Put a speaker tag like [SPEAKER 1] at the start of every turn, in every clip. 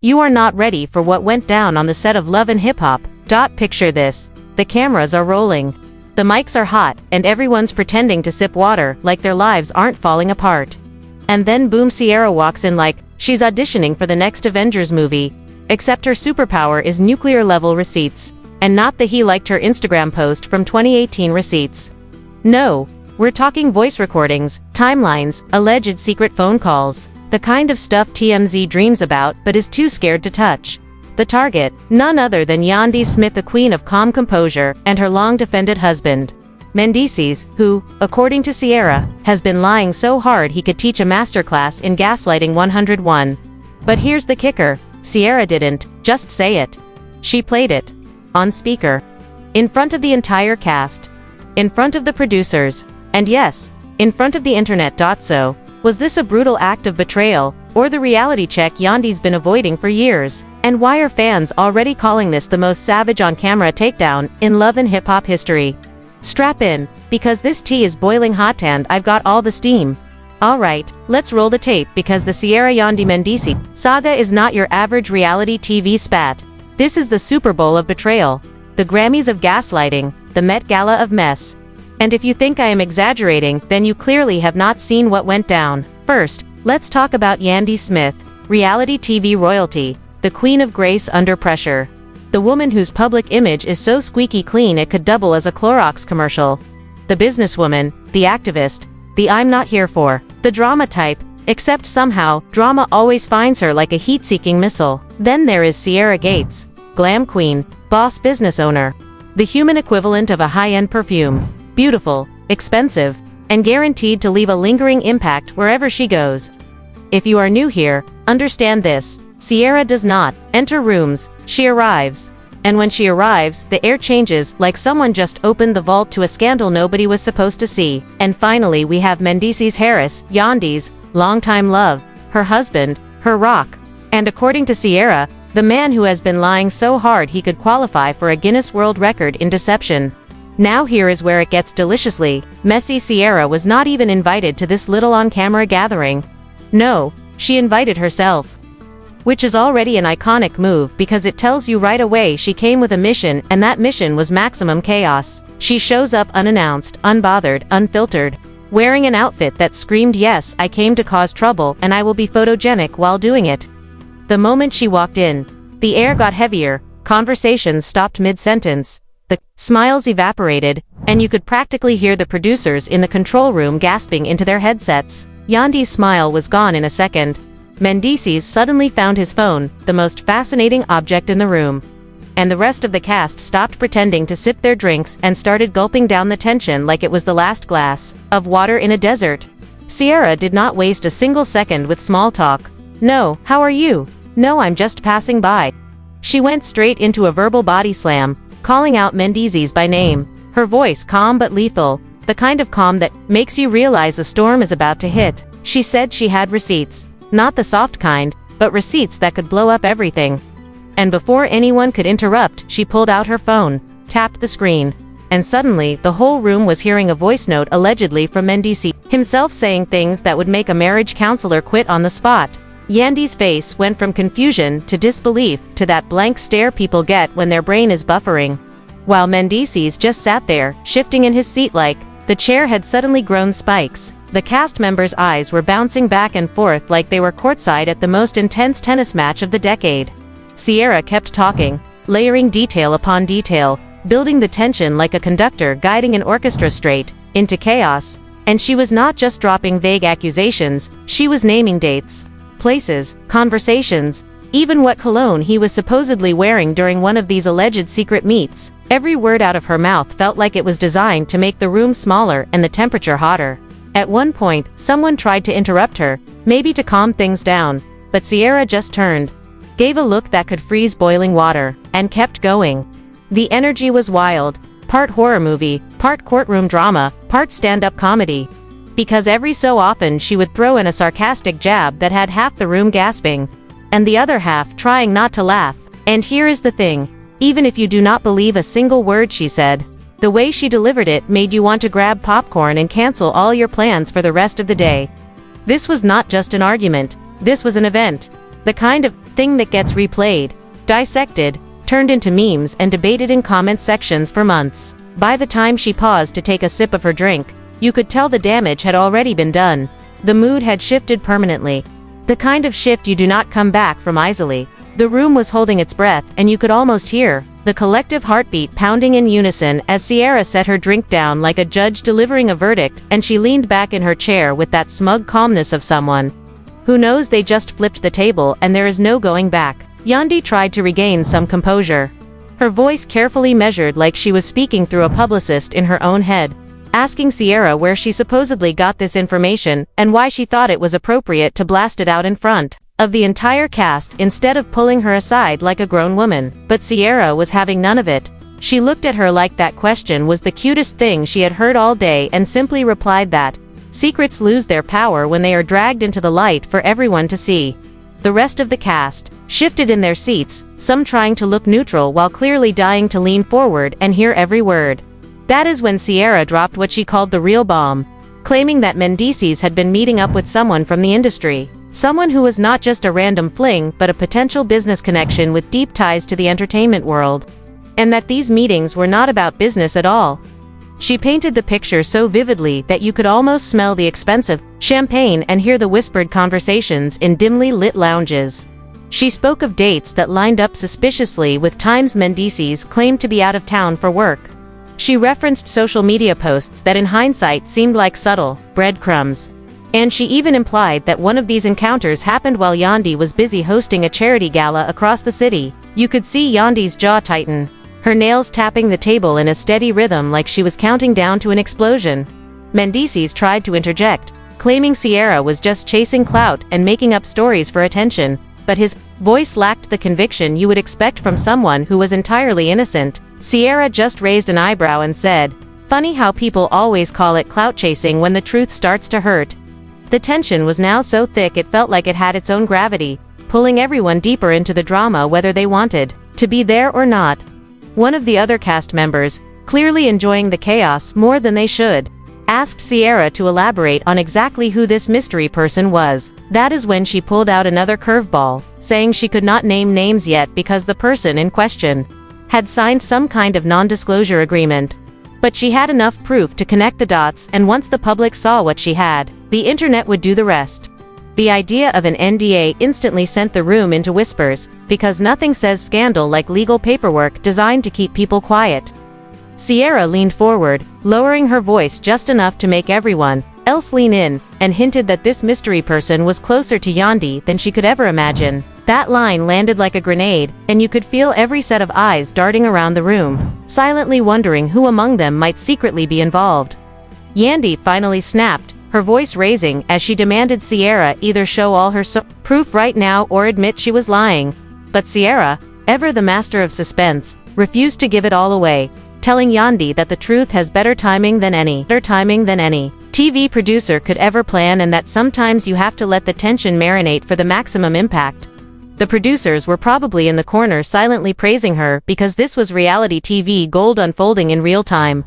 [SPEAKER 1] You are not ready for what went down on the set of Love and Hip Hop. Picture this. The cameras are rolling. The mics are hot, and everyone's pretending to sip water like their lives aren't falling apart. And then boom, Ciara walks in like she's auditioning for the next Avengers movie. Except her superpower is nuclear-level receipts. And not the he liked her Instagram post from 2018 receipts. No, we're talking voice recordings, timelines, alleged secret phone calls. The kind of stuff TMZ dreams about but is too scared to touch. The target, none other than Yandy Smith, the queen of calm composure, and her long-defended husband, Mendeecees, who, according to Ciara, has been lying so hard he could teach a masterclass in gaslighting 101. But here's the kicker, Ciara didn't just say it. She played it. On speaker. In front of the entire cast. In front of the producers. And yes, in front of the internet. So, was this a brutal act of betrayal, or the reality check Yandy's been avoiding for years? And why are fans already calling this the most savage on-camera takedown in Love and Hip Hop history? Strap in, because this tea is boiling hot and I've got all the steam. Alright, let's roll the tape because the Ciara Yandy Mendeecees saga is not your average reality TV spat. This is the Super Bowl of betrayal, the Grammys of gaslighting, the Met Gala of mess. And if you think I am exaggerating, then you clearly have not seen what went down. First, let's talk about Yandy Smith, reality TV royalty, the queen of grace under pressure. The woman whose public image is so squeaky clean it could double as a Clorox commercial. The businesswoman, the activist, the I'm not here for, the drama type, except somehow, drama always finds her like a heat-seeking missile. Then there is Ciara Gates, glam queen, boss business owner. The human equivalent of a high-end perfume. Beautiful, expensive, and guaranteed to leave a lingering impact wherever she goes. If you are new here, understand this. Ciara does not enter rooms, she arrives. And when she arrives, the air changes like someone just opened the vault to a scandal nobody was supposed to see. And finally we have Mendeecees Harris, Yandy's longtime love, her husband, her rock. And according to Ciara, the man who has been lying so hard he could qualify for a Guinness World Record in deception. Now here is where it gets deliciously messy. Ciara was not even invited to this little on-camera gathering. No, she invited herself. Which is already an iconic move because it tells you right away she came with a mission, and that mission was maximum chaos. She shows up unannounced, unbothered, unfiltered, wearing an outfit that screamed, yes, I came to cause trouble and I will be photogenic while doing it. The moment she walked in, the air got heavier, conversations stopped mid-sentence. The smiles evaporated, and you could practically hear the producers in the control room gasping into their headsets. Yandy's smile was gone in a second. Mendeecees suddenly found his phone, the most fascinating object in the room. And the rest of the cast stopped pretending to sip their drinks and started gulping down the tension like it was the last glass of water in a desert. Ciara did not waste a single second with small talk. No, how are you? No, I'm just passing by. She went straight into a verbal body slam, calling out Mendeecees by name, her voice calm but lethal, the kind of calm that makes you realize a storm is about to hit. She said she had receipts, not the soft kind, but receipts that could blow up everything. And before anyone could interrupt, she pulled out her phone, tapped the screen, and suddenly the whole room was hearing a voice note allegedly from Mendeecees himself saying things that would make a marriage counselor quit on the spot. Yandy's face went from confusion to disbelief to that blank stare people get when their brain is buffering. While Mendeecees just sat there, shifting in his seat like the chair had suddenly grown spikes. The cast members' eyes were bouncing back and forth like they were courtside at the most intense tennis match of the decade. Ciara kept talking, layering detail upon detail, building the tension like a conductor guiding an orchestra straight into chaos. And she was not just dropping vague accusations, she was naming dates, places, conversations, even what cologne he was supposedly wearing during one of these alleged secret meets. Every word out of her mouth felt like it was designed to make the room smaller and the temperature hotter. At one point, someone tried to interrupt her, maybe to calm things down, but Ciara just turned, gave a look that could freeze boiling water, and kept going. The energy was wild, part horror movie, part courtroom drama, part stand-up comedy. Because every so often she would throw in a sarcastic jab that had half the room gasping, and the other half trying not to laugh. And here is the thing, even if you do not believe a single word she said, the way she delivered it made you want to grab popcorn and cancel all your plans for the rest of the day. This was not just an argument, this was an event. The kind of thing that gets replayed, dissected, turned into memes and debated in comment sections for months. By the time she paused to take a sip of her drink, you could tell the damage had already been done. The mood had shifted permanently. The kind of shift you do not come back from easily. The room was holding its breath, and you could almost hear the collective heartbeat pounding in unison as Sierra set her drink down like a judge delivering a verdict, and she leaned back in her chair with that smug calmness of someone who knows they just flipped the table and there is no going back. Yandy tried to regain some composure. Her voice carefully measured like she was speaking through a publicist in her own head, asking Sierra where she supposedly got this information and why she thought it was appropriate to blast it out in front of the entire cast instead of pulling her aside like a grown woman. But Sierra was having none of it. She looked at her like that question was the cutest thing she had heard all day and simply replied that secrets lose their power when they are dragged into the light for everyone to see. The rest of the cast shifted in their seats, some trying to look neutral while clearly dying to lean forward and hear every word. That is when Sierra dropped what she called the real bomb, claiming that Mendeecees had been meeting up with someone from the industry, someone who was not just a random fling but a potential business connection with deep ties to the entertainment world, and that these meetings were not about business at all. She painted the picture so vividly that you could almost smell the expensive champagne and hear the whispered conversations in dimly lit lounges. She spoke of dates that lined up suspiciously with times Mendeecees claimed to be out of town for work. She referenced social media posts that in hindsight seemed like subtle breadcrumbs. And she even implied that one of these encounters happened while Yandy was busy hosting a charity gala across the city. You could see Yandy's jaw tighten, her nails tapping the table in a steady rhythm like she was counting down to an explosion. Mendeecees tried to interject, claiming Sierra was just chasing clout and making up stories for attention, but his voice lacked the conviction you would expect from someone who was entirely innocent. Sierra just raised an eyebrow and said, "Funny how people always call it clout chasing when the truth starts to hurt." The tension was now so thick it felt like it had its own gravity, pulling everyone deeper into the drama whether they wanted to be there or not. One of the other cast members, clearly enjoying the chaos more than they should, asked Sierra to elaborate on exactly who this mystery person was. That is when she pulled out another curveball, saying she could not name names yet because the person in question had signed some kind of non-disclosure agreement. But she had enough proof to connect the dots, and once the public saw what she had, the internet would do the rest. The idea of an NDA instantly sent the room into whispers, because nothing says scandal like legal paperwork designed to keep people quiet. Sierra leaned forward, lowering her voice just enough to make everyone else lean in, and hinted that this mystery person was closer to Yandy than she could ever imagine. That line landed like a grenade, and you could feel every set of eyes darting around the room, silently wondering who among them might secretly be involved. Yandy finally snapped, her voice raising as she demanded Sierra either show all her proof right now or admit she was lying. But Sierra, ever the master of suspense, refused to give it all away, telling Yandy that the truth has better timing than any TV producer could ever plan, and that sometimes you have to let the tension marinate for the maximum impact. The producers were probably in the corner silently praising her because this was reality TV gold unfolding in real time.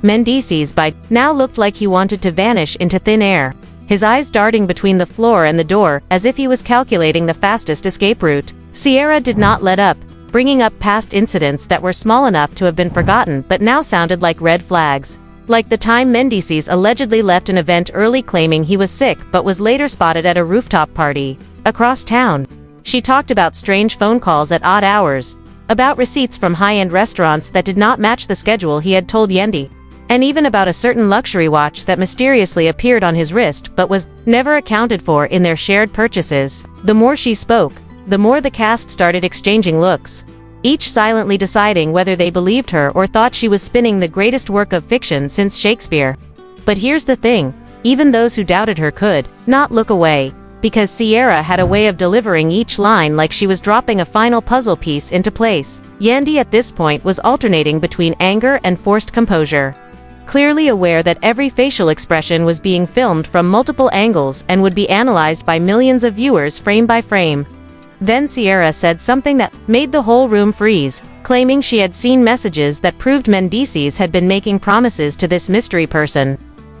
[SPEAKER 1] Mendeecees by now looked like he wanted to vanish into thin air, his eyes darting between the floor and the door as if he was calculating the fastest escape route. Sierra did not let up, bringing up past incidents that were small enough to have been forgotten but now sounded like red flags. Like the time Mendeecees allegedly left an event early claiming he was sick but was later spotted at a rooftop party across town. She talked about strange phone calls at odd hours, about receipts from high-end restaurants that did not match the schedule he had told Yandy, and even about a certain luxury watch that mysteriously appeared on his wrist but was never accounted for in their shared purchases. The more she spoke, the more the cast started exchanging looks, each silently deciding whether they believed her or thought she was spinning the greatest work of fiction since Shakespeare. But here's the thing, even those who doubted her could not look away, because Sierra had a way of delivering each line like she was dropping a final puzzle piece into place. Yandy at this point was alternating between anger and forced composure, clearly aware that every facial expression was being filmed from multiple angles and would be analyzed by millions of viewers frame by frame. Then Sierra said something that made the whole room freeze, claiming she had seen messages that proved Mendeecees had been making promises to this mystery person.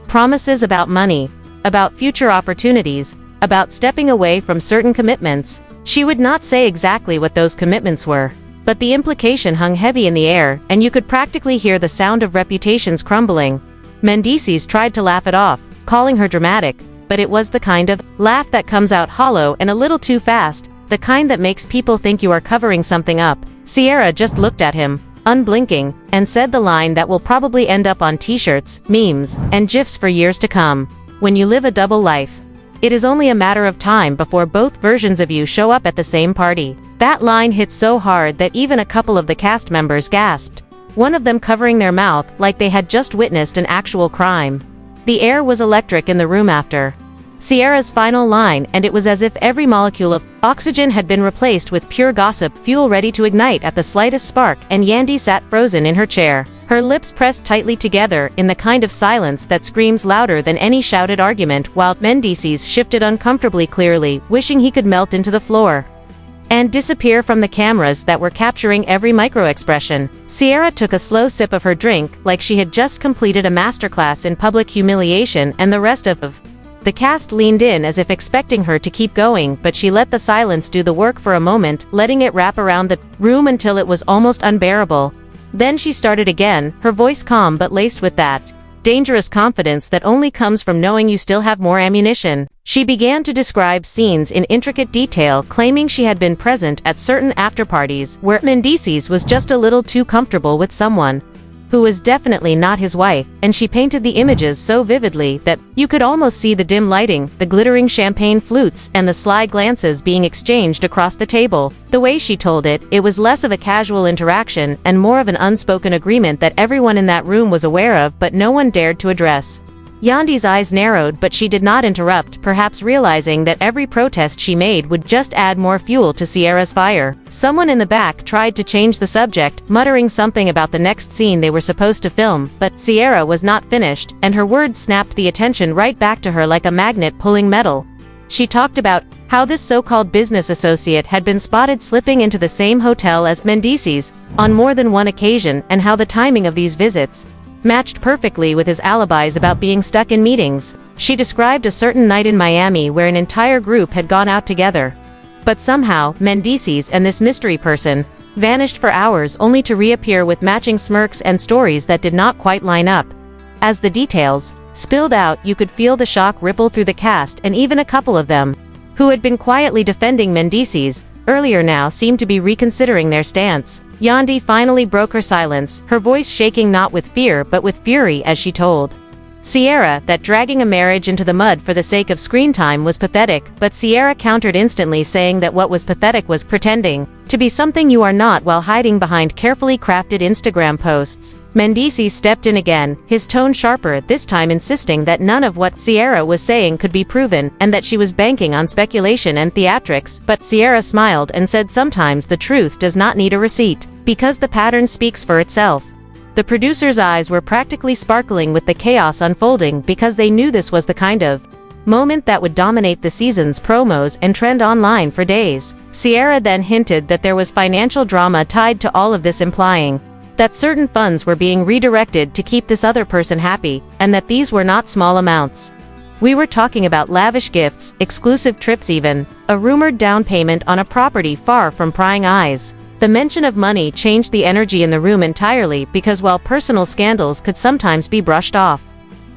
[SPEAKER 1] Promises about money, about future opportunities, about stepping away from certain commitments. She would not say exactly what those commitments were, but the implication hung heavy in the air, and you could practically hear the sound of reputations crumbling. Mendeecees tried to laugh it off, calling her dramatic, but it was the kind of laugh that comes out hollow and a little too fast, the kind that makes people think you are covering something up. Sierra just looked at him, unblinking, and said the line that will probably end up on t-shirts, memes, and gifs for years to come. When you live a double life, it is only a matter of time before both versions of you show up at the same party. That line hit so hard that even a couple of the cast members gasped, one of them covering their mouth like they had just witnessed an actual crime. The air was electric in the room after Sierra's final line, and it was as if every molecule of oxygen had been replaced with pure gossip fuel ready to ignite at the slightest spark, and Yandy sat frozen in her chair, her lips pressed tightly together in the kind of silence that screams louder than any shouted argument, while Mendeecees shifted uncomfortably clearly, wishing he could melt into the floor and disappear from the cameras that were capturing every micro-expression. Sierra took a slow sip of her drink, like she had just completed a masterclass in public humiliation, and the rest of the cast leaned in as if expecting her to keep going, but she let the silence do the work for a moment, letting it wrap around the room until it was almost unbearable. Then she started again, her voice calm but laced with that dangerous confidence that only comes from knowing you still have more ammunition. She began to describe scenes in intricate detail, claiming she had been present at certain after-parties where Mendeecees was just a little too comfortable with someone who was definitely not his wife, and she painted the images so vividly that you could almost see the dim lighting, the glittering champagne flutes, and the sly glances being exchanged across the table. The way she told it, it was less of a casual interaction and more of an unspoken agreement that everyone in that room was aware of but no one dared to address. Yandy's eyes narrowed, but she did not interrupt, perhaps realizing that every protest she made would just add more fuel to Sierra's fire. Someone in the back tried to change the subject, muttering something about the next scene they were supposed to film, but Sierra was not finished, and her words snapped the attention right back to her like a magnet pulling metal. She talked about how this so-called business associate had been spotted slipping into the same hotel as Mendeecees on more than one occasion, and how the timing of these visits matched perfectly with his alibis about being stuck in meetings. She described a certain night in Miami where an entire group had gone out together, but somehow Mendeecees and this mystery person vanished for hours only to reappear with matching smirks and stories that did not quite line up. As the details spilled out, you could feel the shock ripple through the cast, and even a couple of them, who had been quietly defending Mendeecees earlier, now seemed to be reconsidering their stance. Yandy finally broke her silence, her voice shaking not with fear but with fury as she told Sierra that dragging a marriage into the mud for the sake of screen time was pathetic, but Sierra countered instantly, saying that what was pathetic was pretending to be something you are not while hiding behind carefully crafted Instagram posts. Mendeecees stepped in again, his tone sharper, this time insisting that none of what Sierra was saying could be proven, and that she was banking on speculation and theatrics, but Sierra smiled and said sometimes the truth does not need a receipt, because the pattern speaks for itself. The producers' eyes were practically sparkling with the chaos unfolding, because they knew this was the kind of moment that would dominate the season's promos and trend online for days. Sierra then hinted that there was financial drama tied to all of this, implying that certain funds were being redirected to keep this other person happy, and that these were not small amounts. We were talking about lavish gifts, exclusive trips, even a rumored down payment on a property far from prying eyes. The mention of money changed the energy in the room entirely, because while personal scandals could sometimes be brushed off,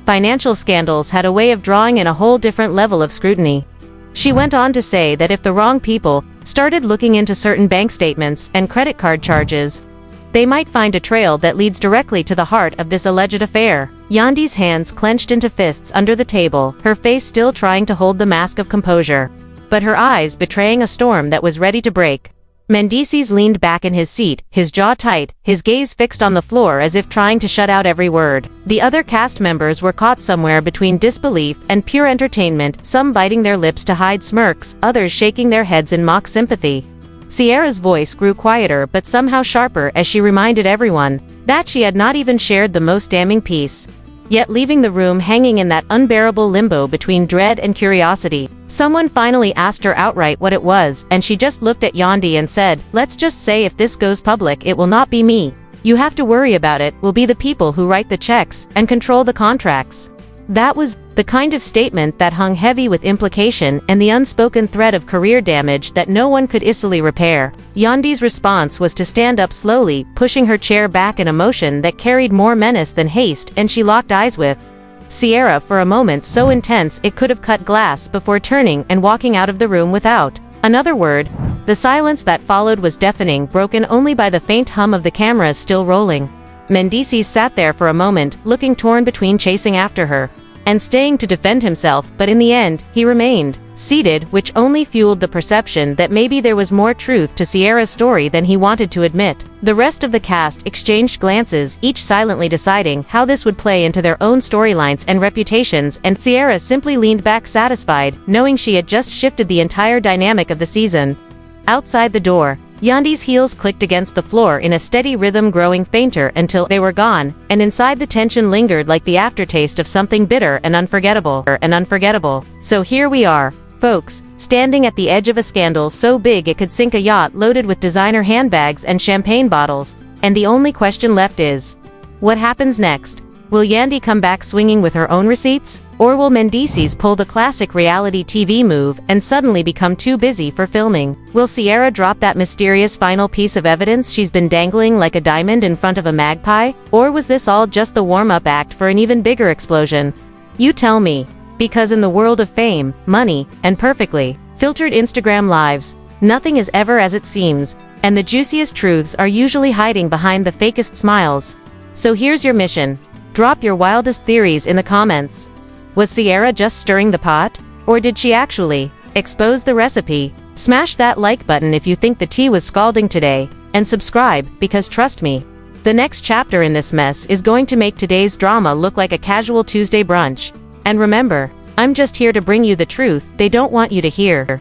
[SPEAKER 1] financial scandals had a way of drawing in a whole different level of scrutiny. She went on to say that if the wrong people started looking into certain bank statements and credit card charges, they might find a trail that leads directly to the heart of this alleged affair. Yandy's hands clenched into fists under the table, her face still trying to hold the mask of composure, but her eyes betraying a storm that was ready to break. Mendeecees leaned back in his seat, his jaw tight, his gaze fixed on the floor as if trying to shut out every word. The other cast members were caught somewhere between disbelief and pure entertainment, some biting their lips to hide smirks, others shaking their heads in mock sympathy. Sierra's voice grew quieter but somehow sharper as she reminded everyone that she had not even shared the most damning piece, yet leaving the room hanging in that unbearable limbo between dread and curiosity. Someone finally asked her outright what it was, and she just looked at Yandy and said, "Let's just say if this goes public, it will not be me you have to worry about, it will be the people who write the checks and control the contracts." That was the kind of statement that hung heavy with implication and the unspoken threat of career damage that no one could easily repair. Yandy's response was to stand up slowly, pushing her chair back in a motion that carried more menace than haste, and she locked eyes with Sierra for a moment so intense it could have cut glass before turning and walking out of the room without another word. The silence that followed was deafening, broken only by the faint hum of the cameras still rolling. Mendeecees sat there for a moment, looking torn between chasing after her and staying to defend himself, but in the end, he remained seated, which only fueled the perception that maybe there was more truth to Sierra's story than he wanted to admit. The rest of the cast exchanged glances, each silently deciding how this would play into their own storylines and reputations, and Sierra simply leaned back satisfied, knowing she had just shifted the entire dynamic of the season. Outside the door, Yandy's heels clicked against the floor in a steady rhythm, growing fainter until they were gone, and inside the tension lingered like the aftertaste of something bitter and unforgettable. So here we are, folks, standing at the edge of a scandal so big it could sink a yacht loaded with designer handbags and champagne bottles, and the only question left is, what happens next? Will Yandy come back swinging with her own receipts? Or will Mendeecees pull the classic reality TV move and suddenly become too busy for filming? Will Sierra drop that mysterious final piece of evidence she's been dangling like a diamond in front of a magpie? Or was this all just the warm-up act for an even bigger explosion? You tell me. Because in the world of fame, money, and perfectly filtered Instagram lives, nothing is ever as it seems, and the juiciest truths are usually hiding behind the fakest smiles. So here's your mission. Drop your wildest theories in the comments. Was Sierra just stirring the pot? Or did she actually expose the recipe? Smash that like button if you think the tea was scalding today, and subscribe, because trust me, the next chapter in this mess is going to make today's drama look like a casual Tuesday brunch. And remember, I'm just here to bring you the truth they don't want you to hear.